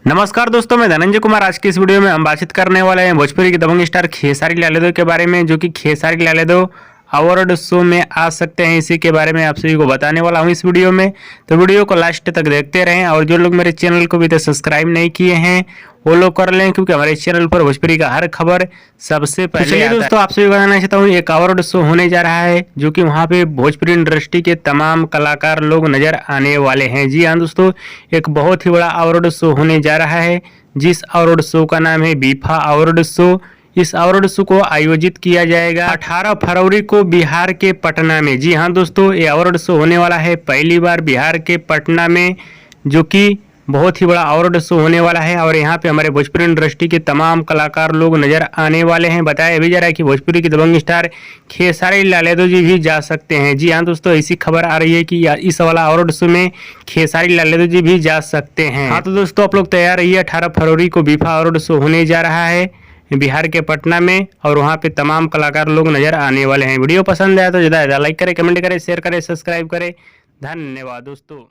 नमस्कार दोस्तों, मैं धनंजय कुमार। आज की इस वीडियो में हम बातचीत करने वाले हैं भोजपुरी की दबंग स्टार खेसारी लाल यादव के बारे में, जो कि खेसारी लाल यादव अवार्ड शो में आ सकते हैं। इसी के बारे में आप सभी को बताने वाला हूं इस वीडियो में। तो वीडियो को लास्ट तक देखते रहें और जो लोग मेरे चैनल को भी तो सब्सक्राइब नहीं किए हैं वो लोग कर लें, क्योंकि हमारे चैनल पर भोजपुरी का हर खबर सबसे पहले आता है। दोस्तों, आपसे भी बताना चाहता हूँ, एक अवार्ड शो होने जा रहा है, जो कि वहाँ पे भोजपुरी इंडस्ट्री के तमाम कलाकार लोग नजर आने वाले हैं। जी हाँ दोस्तों, एक बहुत ही बड़ा अवार्ड शो होने जा रहा है, जिस अवार्ड शो का नाम है बीफा अवार्ड शो। इस अवार्ड शो को आयोजित किया जाएगा 18 फरवरी को बिहार के पटना में। जी हाँ दोस्तों, ये अवार्ड शो होने वाला है पहली बार बिहार के पटना में, जो कि बहुत ही बड़ा अवार्ड शो होने वाला है। और यहाँ पे हमारे भोजपुरी इंडस्ट्री के तमाम कलाकार लोग नजर आने वाले हैं। बताया अभी जा रहा है कि भोजपुरी के दबंग स्टार खेसारी लाल यादव जी भी जा सकते हैं। जी हाँ दोस्तों, ऐसी खबर आ रही है कि इस वाला अवार्ड शो में खेसारी लाल यादव जी भी जा सकते हैं। हाँ तो दोस्तों, आप लोग तैयार रहिए। 18 फरवरी को बीफा अवार्ड शो होने जा रहा है बिहार के पटना में, और वहाँ पे तमाम कलाकार लोग नजर आने वाले हैं। वीडियो पसंद आया तो ज़्यादा लाइक करें, कमेंट करें, शेयर करें, सब्सक्राइब करें। धन्यवाद दोस्तों।